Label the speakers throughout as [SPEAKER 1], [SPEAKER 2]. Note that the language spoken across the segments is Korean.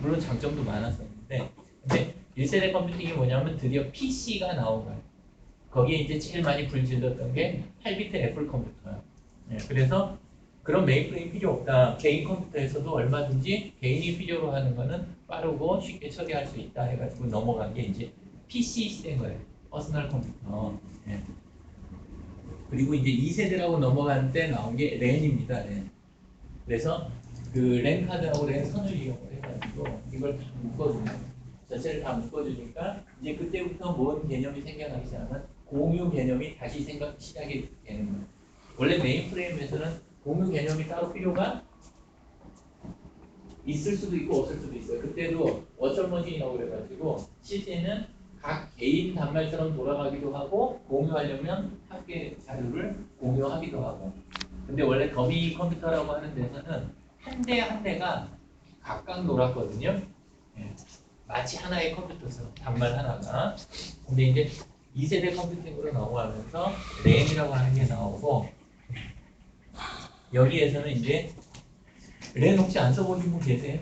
[SPEAKER 1] 물론 장점도 많았었는데, 근데 1세대 컴퓨팅이 뭐냐면 드디어 PC가 나온 거예요. 거기에 이제 제일 많이 불질렀던 게 8비트 애플 컴퓨터예요. 예, 그래서 그런 메인프레임 필요 없다. 개인 컴퓨터에서도 얼마든지 개인이 필요로 하는 거는 빠르고 쉽게 처리할 수 있다 해가지고 넘어간 게 이제 PC 시대인 거예요. 퍼스널 컴퓨터. 예. 그리고 이제 2세대라고 넘어가는 때 나온 게 랜입니다. 랜. 그래서 그 랜 카드하고 랜 선을 이용을 해가지고 이걸 다 묶어주는, 전체를 다 묶어주니까 이제 그때부터 뭔 개념이 생겨나기 시작하면 공유 개념이 다시 시작이 되는 거예요. 원래 메인프레임에서는 공유 개념이 따로 필요가 있을 수도 있고 없을 수도 있어요. 그때도 어쩔 머신이라고 그래가지고 실제는 각 개인 단말처럼 돌아가기도 하고 공유하려면 학계 자료를 공유하기도 하고. 근데 원래 더미 컴퓨터라고 하는 데서는 한 대 한 대가 각각 놀았거든요. 예. 마치 하나의 컴퓨터처럼 단말 하나가. 근데 이제 2세대 컴퓨팅으로 넘어가면서 램이라고 하는 게 나오고, 여기에서는 이제 램 혹시 안 써보신 분 계세요?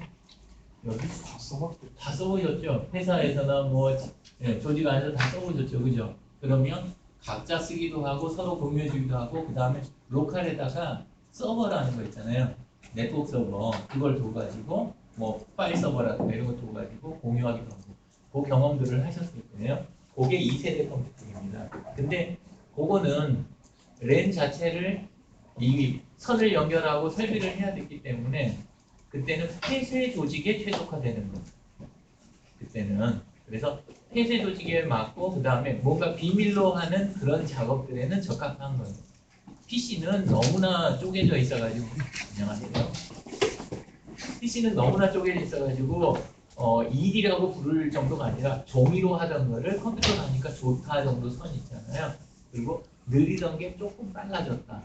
[SPEAKER 1] 여기 다 써보셨죠? 회사에서나 뭐 조직 안에서 다 써보셨죠, 그죠? 그러면 각자 쓰기도 하고 서로 공유해주기도 하고, 그 다음에 로컬에다가 서버라는 거 있잖아요. 네트워크 서버, 그걸 둬가지고 뭐 파일 서버라든가 이런 거 둬가지고 공유하기도 하고, 그 경험들을 하셨을 거예요. 그게 2세대 컴퓨팅입니다. 근데 그거는 랜 자체를 이 선을 연결하고 설비를 해야 됐기 때문에 그때는 폐쇄 조직에 최적화되는 거예요. 그때는. 그래서 폐쇄 조직에 맞고 그 다음에 뭔가 비밀로 하는 그런 작업들에는 적합한 거예요. PC는 너무나 쪼개져 있어가지고, 안녕하세요. PC는 너무나 쪼개져 있어가지고 일이라고 부를 정도가 아니라 종이로 하던 거를 컴퓨터로 하니까 좋다 정도 선이 있잖아요. 그리고 느리던 게 조금 빨라졌다.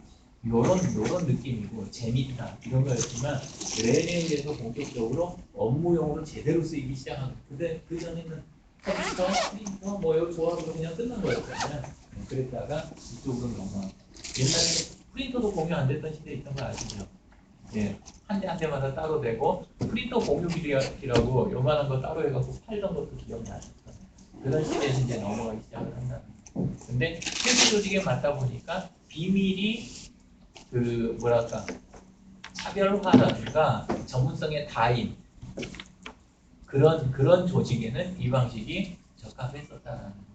[SPEAKER 1] 요런 느낌이고 재밌다 이런 거였지만, 랜에 의해서 본격적으로 업무용으로 제대로 쓰이기 시작한 거예요. 그 전에는 컴퓨터, 프린터 뭐 이거 좋아하고 그냥 끝난 거였잖아요. 그랬다가 이쪽으로 넘어가. 옛날에 프린터도 공유 안 됐던 시대에 있던 거 아시죠? 예, 한 대 한 대마다 따로 되고 프린터 공유기라고 요만한 거 따로 해갖고 팔던 것도 기억나죠. 그런 시대에서 이제 넘어가기 시작을 한다. 근데 폐쇄 조직에 맞다 보니까 비밀이 그 뭐랄까 차별화라든가 전문성의 다인 그런 조직에는 이 방식이 적합했었다는 거예요.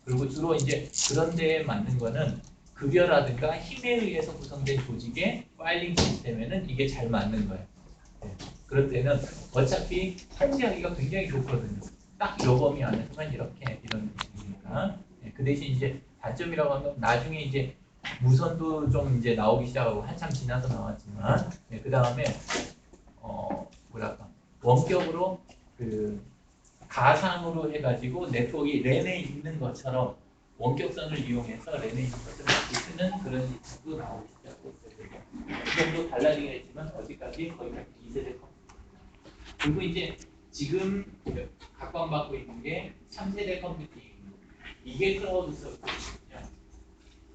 [SPEAKER 1] 그리고 주로 이제 그런 데에 맞는 거는 급여라든가 힘에 의해서 구성된 조직의 파일링 시스템에는 이게 잘 맞는 거예요. 네. 그럴 때는 어차피 통제하기가 굉장히 좋거든요. 딱 요 범위 안에서만 이렇게 이런 느낌이니까. 네. 그 대신 이제 단점이라고 하면 나중에 이제 무선도 좀 이제 나오기 시작하고 한참 지나서 나왔지만, 네. 그 다음에 뭐랄까 원격으로 그 가상으로 해가지고 네트워크가 랜에 있는 것처럼 원격선을 이용해서 랜에 있는 것을 같이 쓰는 그런 시스템도 나오기 시작했어요. 그 정도 달라지긴 했지만 어디까지 거기까지 2세대 컴퓨터. 그리고 이제 지금 각광받고 있는 게 3세대 컴퓨팅. 이게 클라우드 서비스거든요.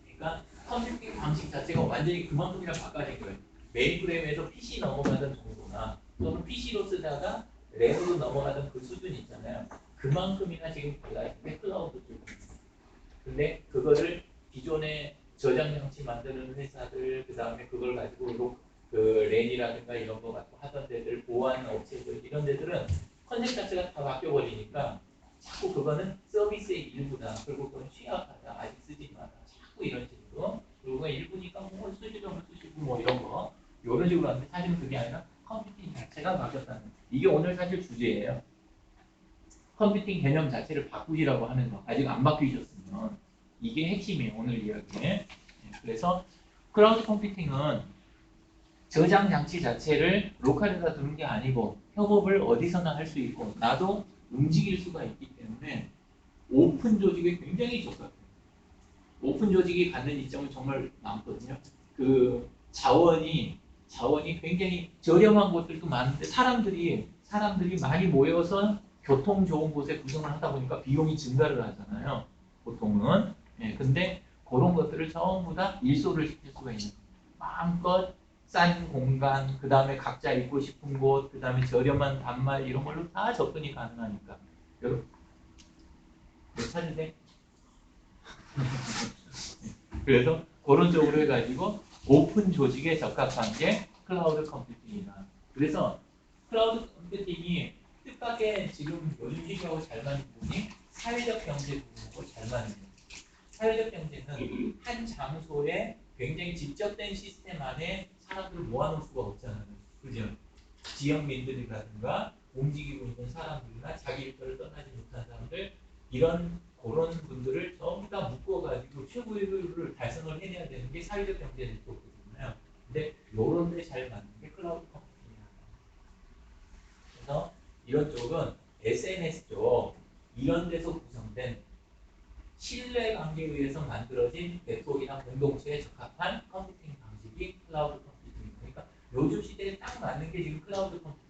[SPEAKER 1] 그러니까 컴퓨팅 방식 자체가 완전히 그만큼이나 바꿔진 거예요. 메인프레임에서 PC 넘어가던 정도나 또는 PC로 쓰다가 랜으로 넘어가던 그 수준 있잖아요. 그만큼이나 지금 달라진 게 클라우드 쪽입니다. 근데 그거를 기존에 저장 장치 만드는 회사들, 그 다음에 그걸 가지고 그 랜이라든가 이런 거 가지고 하던 데들, 보안 업체들 이런 데들은 컨셉 자체가 다 바뀌어 버리니까 자꾸 그거는 서비스의 일부다. 그리고 그건 취약하다. 아직 쓰지 마라. 자꾸 이런 식으로. 그리고 일부니까 뭐 수시정을 쓰시고 뭐 이런 거 이런 식으로 하는데, 사실은 그게 아니라 컴퓨팅 자체가 바뀌었다는 거. 이게 오늘 사실 주제예요. 컴퓨팅 개념 자체를 바꾸시라고 하는 거. 아직 안 바뀌셨으면 이게 핵심이에요. 오늘 이야기에. 그래서 클라우드 컴퓨팅은 저장 장치 자체를 로컬에다 두는 게 아니고 협업을 어디서나 할 수 있고 나도 움직일 수가 있기 때문에 오픈 조직에 굉장히 적합해요. 오픈 조직이 갖는 이점은 정말 많거든요. 그 자원이 굉장히 저렴한 곳들도 많은데 사람들이 많이 모여서 교통 좋은 곳에 구성을 하다 보니까 비용이 증가를 하잖아요. 보통은. 예, 근데 그런 것들을 전부 다 일소를 시킬 수가 있는 거예요. 마음껏 싼 공간, 그 다음에 각자 있고 싶은 곳, 그 다음에 저렴한 단말 이런 걸로 다 접근이 가능하니까. 여러분, 찾으세요? 그래서 그런 쪽으로 해가지고 오픈 조직에 적합한 게 클라우드 컴퓨팅이다. 그래서 클라우드 컴퓨팅이 뜻밖의 지금 요즘 시기하고 잘 맞는 부분이 사회적 경제 부분하고 잘 맞는 거예요. 사회적 경제는 한 장소에 굉장히 집적된 시스템 안에 사람들을 모아놓을 수가 없잖아요. 그죠? 지역민들이라든가 움직이고 있는 사람들이나 자기 일터를 떠나지 못한 사람들 이런 그런 분들을 전부 다 묶어가지고 최고의 효율을 달성을 해내야 되는 게 사회적 경제 네트워크잖아요. 근데 요런 데 잘 맞는 게 클라우드 컴퓨팅이야. 그래서 이런 쪽은 SNS 쪽 이런 데서 구성된 신뢰관계에 의해서 만들어진 네트워크나 공동체에 적합한 컴퓨팅 방식이 클라우드 컴퓨팅입니다. 그러니까 요즘 시대에 딱 맞는 게 지금 클라우드 컴퓨팅입니다.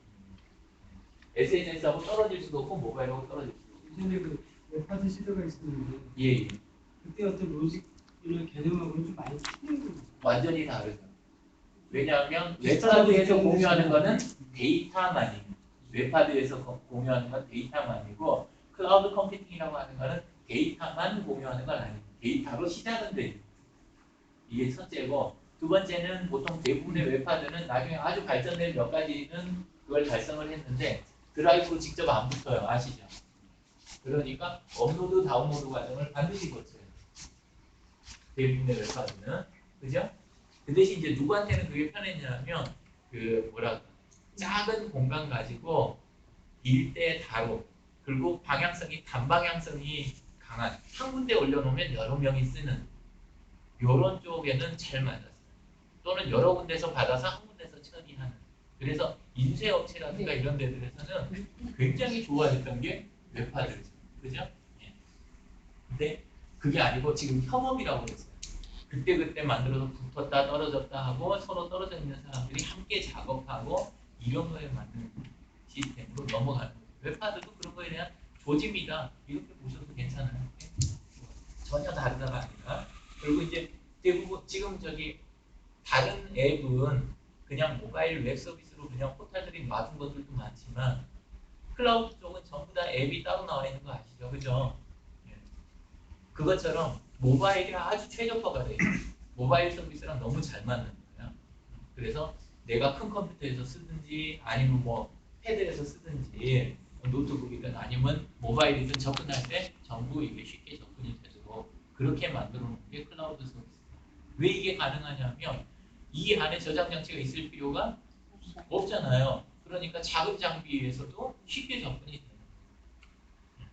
[SPEAKER 1] SNS하고 떨어질 수도 없고 모바일하고 떨어질 수도 없고.
[SPEAKER 2] 예전에 그 웹하드 시대가 있었는데
[SPEAKER 1] 예.
[SPEAKER 2] 그때 어떤 로직 이런 개념하고는 좀 많이 틀린 거죠.
[SPEAKER 1] 완전히 다르죠. 왜냐하면 웹하드에서 공유하는 거는 데이터만이에요. 웹하드에서 공유하는 건 데이터만이고 클라우드 컴퓨팅이라고 하는 거는 데이터만 공유하는 건 아니에요. 데이터로 시작은 돼요. 이게 첫째고 두 번째는 보통 대부분의 웹하드는 나중에 아주 발전된 몇 가지는 그걸 달성을 했는데 드라이브로 직접 안 붙어요. 아시죠? 그러니까 업로드 다운로드 과정을 반드시 거쳐요. 대부분의 웹하드는. 그죠? 그 대신 이제 누구한테는 그게 편했냐면 그 뭐랄까 작은 공간 가지고 일대 다로 그리고 방향성이 단방향성이 강한 한 군데 올려놓으면 여러 명이 쓰는 이런 쪽에는 잘 맞았어요. 또는 여러 군데서 받아서 한 군데서 처리하는. 그래서 인쇄업체라든가 이런 데들에서는 굉장히 좋아했던 게 웹하드였어요. 그죠? 예. 근데 그게 아니고 지금 협업이라고 그랬어요. 그때그때 만들어서 붙었다 떨어졌다 하고 서로 떨어져 있는 사람들이 함께 작업하고 이런 거에 맞는 시스템으로 넘어가는 거예요. 웹하드도 그런 거에 대한 조짐이다. 이렇게 보셔도 괜찮아요. 전혀 다르다가 아니라. 그리고 이제 대부분 지금 저기 다른 앱은 그냥 모바일 웹 서비스로 그냥 포탈들이 놔둔 것들도 많지만 클라우드 쪽은 전부 다 앱이 따로 나와 있는 거 아시죠? 그죠? 예. 그것처럼 모바일이 아주 최적화가 돼 있어요. 모바일 서비스랑 너무 잘 맞는 거예요. 그래서 내가 큰 컴퓨터에서 쓰든지 아니면 뭐 패드에서 쓰든지 노트북이든 아니면 모바일이든 접근할 때 전부 이게 쉽게 접근이 되도록 그렇게 만들어 놓은 게 클라우드 서비스. 왜 이게 가능하냐면 이 안에 저장 장치가 있을 필요가 없잖아요. 그러니까 작은 장비에서도 쉽게 접근이 되는 거예요.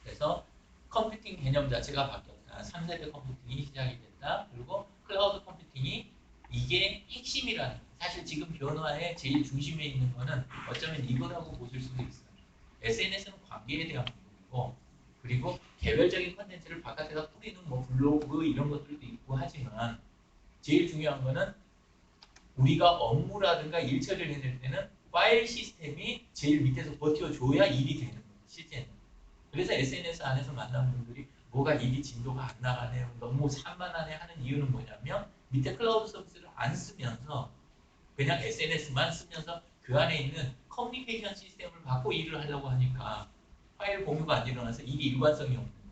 [SPEAKER 1] 그래서 컴퓨팅 개념 자체가 바뀌었다. 3세대 컴퓨팅이 시작이 됐다. 그리고 클라우드 컴퓨팅이 이게 핵심이라는 거예요. 사실 지금 변화의 제일 중심에 있는 거는 어쩌면 이거라고 보실 수도 있어요. SNS는 관계에 대한 부분이고 그리고 개별적인 컨텐츠를 바깥에다 뿌리는 뭐 블로그 이런 것들도 있고 하지만 제일 중요한 거는 우리가 업무라든가 일 처리를 해낼 때는 파일 시스템이 제일 밑에서 버텨줘야 일이 되는 거예요. 실제는. 그래서 SNS 안에서 만난 분들이 뭐가 일이 진도가 안 나가네요. 너무 산만하네 하는 이유는 뭐냐면 밑에 클라우드 서비스를 안 쓰면서 그냥 SNS만 쓰면서 그 안에 있는 커뮤니케이션 시스템을 갖고 일을 하려고 하니까 파일 공유가 안 일어나서 일이 일관성이 없는 거예요.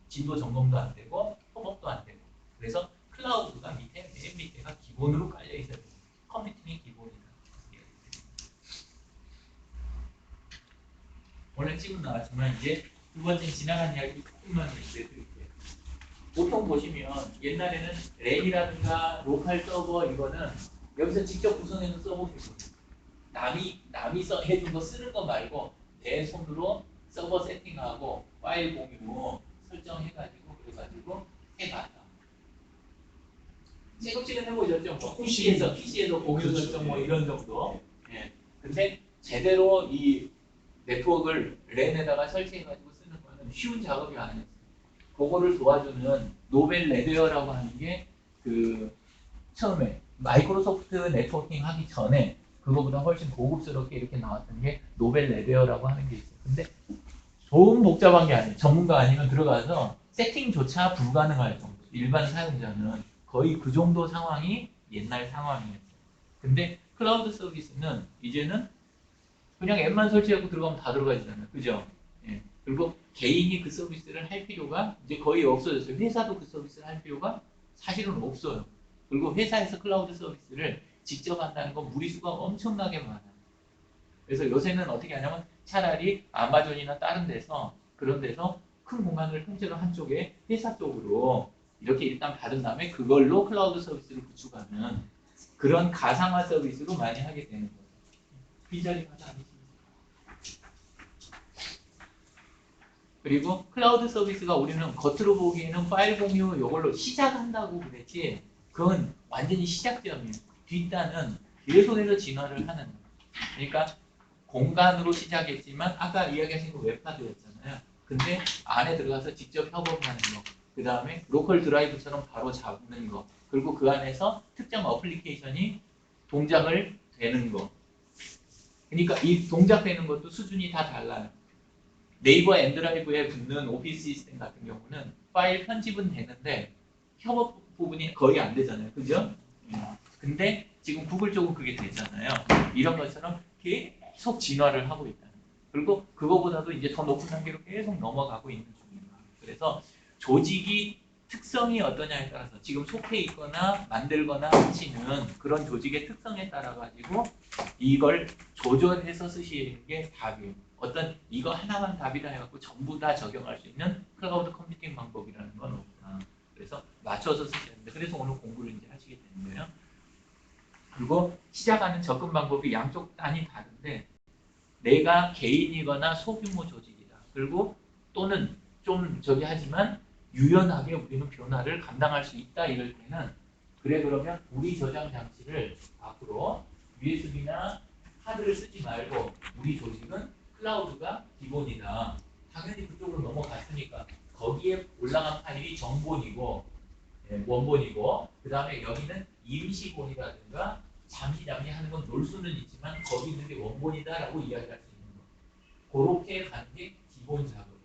[SPEAKER 1] 진도 점검도 안 되고 협업도 안 되고 그래서 클라우드가 밑에 맨 밑에가 기본으로 깔려 있어야 돼요. 커뮤니티의 기본이다. 오늘 지금 나왔지만 이제 두 번째 지나간 이야기 조금만 드릴게요. 보통 보시면 옛날에는 램이라든가 로컬 서버 이거는 여기서 직접 구성해서 써보시고 남이 해준 거 쓰는 거 말고 내 손으로 서버 세팅하고 파일 공유 설정해가지고 그래가지고 해봤다. 새벽지는 해보셨죠? 뭐 PC에서 공유 설정 뭐 이런 정도. 예. 근데 제대로 이 네트워크를 랜에다가 설치해가지고 쓰는 거는 쉬운 작업이 아니었어요. 그거를 도와주는 노벨 레드웨어라고 하는 게 그 처음에 마이크로소프트 네트워킹 하기 전에 그거보다 훨씬 고급스럽게 이렇게 나왔던 게 노벨 레드웨어라고 하는 게 있어요. 근데 너무 복잡한 게 아니에요. 전문가 아니면 들어가서 세팅조차 불가능할 정도. 일반 사용자는 거의 그 정도 상황이 옛날 상황이었어요. 근데 클라우드 서비스는 이제는 그냥 앱만 설치하고 들어가면 다 들어가지잖아요. 그죠? 예. 그리고 개인이 그 서비스를 할 필요가 이제 거의 없어졌어요. 회사도 그 서비스를 할 필요가 사실은 없어요. 그리고 회사에서 클라우드 서비스를 직접 한다는 건 무리수가 엄청나게 많아요. 그래서 요새는 어떻게 하냐면 차라리 아마존이나 다른 데서 그런 데서 큰 공간을 통째로 한쪽에 회사 쪽으로 이렇게 일단 받은 다음에 그걸로 클라우드 서비스를 구축하는 그런 가상화 서비스로 많이 하게 되는 거예요. 빈자리가 아니지. 그리고 클라우드 서비스가 우리는 겉으로 보기에는 파일 공유 이걸로 시작한다고 그랬지 그건 완전히 시작점이에요. 뒷단은 계속해서 진화를 하는 거예요. 그러니까 공간으로 시작했지만 아까 이야기하신 거 웹하드였잖아요. 근데 안에 들어가서 직접 협업하는 거, 그 다음에 로컬 드라이브처럼 바로 잡는 거, 그리고 그 안에서 특정 어플리케이션이 동작을 되는 거. 그러니까 이 동작되는 것도 수준이 다 달라요. 네이버 엔드라이브에 붙는 오피스 시스템 같은 경우는 파일 편집은 되는데 협업 부분이 거의 안 되잖아요. 그죠? 근데 지금 구글 쪽은 그게 되잖아요. 이런 것처럼 계속 진화를 하고 있다. 그리고 그거보다도 이제 더 높은 단계로 계속 넘어가고 있는 중입니다. 그래서 조직이 특성이 어떠냐에 따라서 지금 속해 있거나 만들거나 하시는 그런 조직의 특성에 따라 가지고 이걸 조절해서 쓰시는 게 답이에요. 어떤 이거 하나만 답이다 해갖고 전부 다 적용할 수 있는 클라우드 컴퓨팅 방법이라는 건 없다. 그래서 맞춰서 쓰셔야 되는데 그래서 오늘 공부를 이제 하시게 되는 거예요. 그리고 시작하는 접근 방법이 양쪽 단이 다른데 내가 개인이거나 소규모 조직이다. 그리고 또는 좀 저기 하지만 유연하게 우리는 변화를 감당할 수 있다 이럴 때는 그래 그러면 우리 저장 장치를 앞으로 USB나 하드를 쓰지 말고 우리 조직은 클라우드가 기본이다. 당연히 그쪽으로 넘어갔으니까 거기에 올라간 파일이 정본이고 원본이고 그 다음에 여기는 임시본이라든가 잠시 하는 건 놀 수는 있지만 거기 있는 게 원본이다라고 이야기할 수 있는 거. 그렇게 가는 게 기본 작업이에요.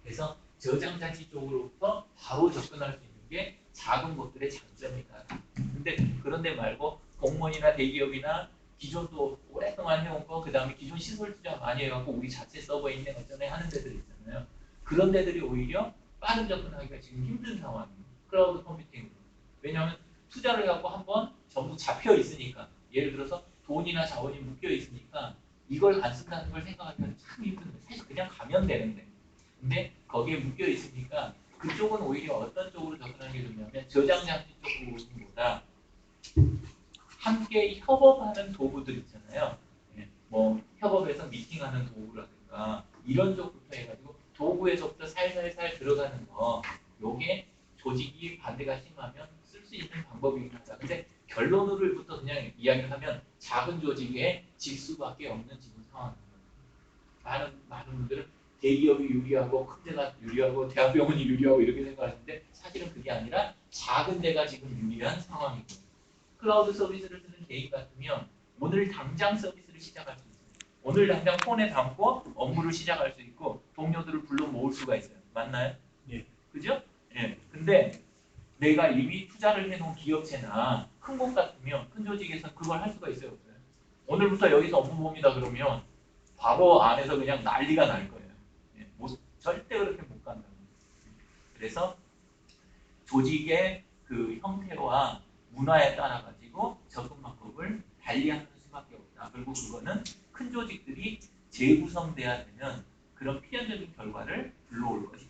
[SPEAKER 1] 그래서 저장 장치 쪽으로부터 바로 접근할 수 있는 게 작은 곳들의 장점이다. 근데 그런데 말고 공무원이나 대기업이나 기존 또 오랫동안 해온 거, 그 다음에 기존 시설 투자 많이 해갖고 우리 자체 서버에 있는 어쩌네 하는 데들 있잖아요. 그런 데들이 오히려 빠른 접근하기가 지금 힘든 상황이에요. 클라우드 컴퓨팅으로. 왜냐하면 투자를 해갖고 한번 전부 잡혀 있으니까. 예를 들어서 돈이나 자원이 묶여 있으니까 이걸 안 쓴다는 걸 생각하기가 참 힘든데 사실 그냥 가면 되는데. 근데 거기에 묶여 있으니까 그쪽은 오히려 어떤 쪽으로 접근하는 게 좋냐면 저장 장치 쪽 부분보다 함께 협업하는 도구들 있잖아요. 뭐 협업에서 미팅하는 도구라든가 이런 쪽부터 해가지고 도구에서부터 살살살 들어가는 거 요게 조직이 반대가 심하면 쓸 수 있는 방법이긴 하다. 근데 결론으로부터 그냥 이야기를 하면 작은 조직에 질 수밖에 없는 지금 상황입니다. 많은 분들은 대기업이 유리하고 큰 데가 유리하고 대학병원이 유리하고 이렇게 생각하시는데 사실은 그게 아니라 작은 데가 지금 유리한 상황이고 클라우드 서비스를 쓰는 개인 같으면 오늘 당장 서비스를 시작할 수 있어요. 오늘 당장 폰에 담고 업무를 시작할 수 있고 동료들을 불러 모을 수가 있어요. 맞나요?
[SPEAKER 2] 예.
[SPEAKER 1] 그죠? 예. 근데 내가 이미 투자를 해놓은 기업체나 큰 곳 같으면 큰 조직에서 그걸 할 수가 있어요. 없어요? 오늘부터 여기서 업무 봅니다 그러면 바로 안에서 그냥 난리가 날 거예요. 예. 절대 그렇게 못 간다고. 그래서 조직의 그 형태와 문화에 따라 가지고 접근 방법을 달리하는 수밖에 없다. 그리고 그거는 큰 조직들이 재구성돼야 되는 그런 필연적인 결과를 불러올 것이다.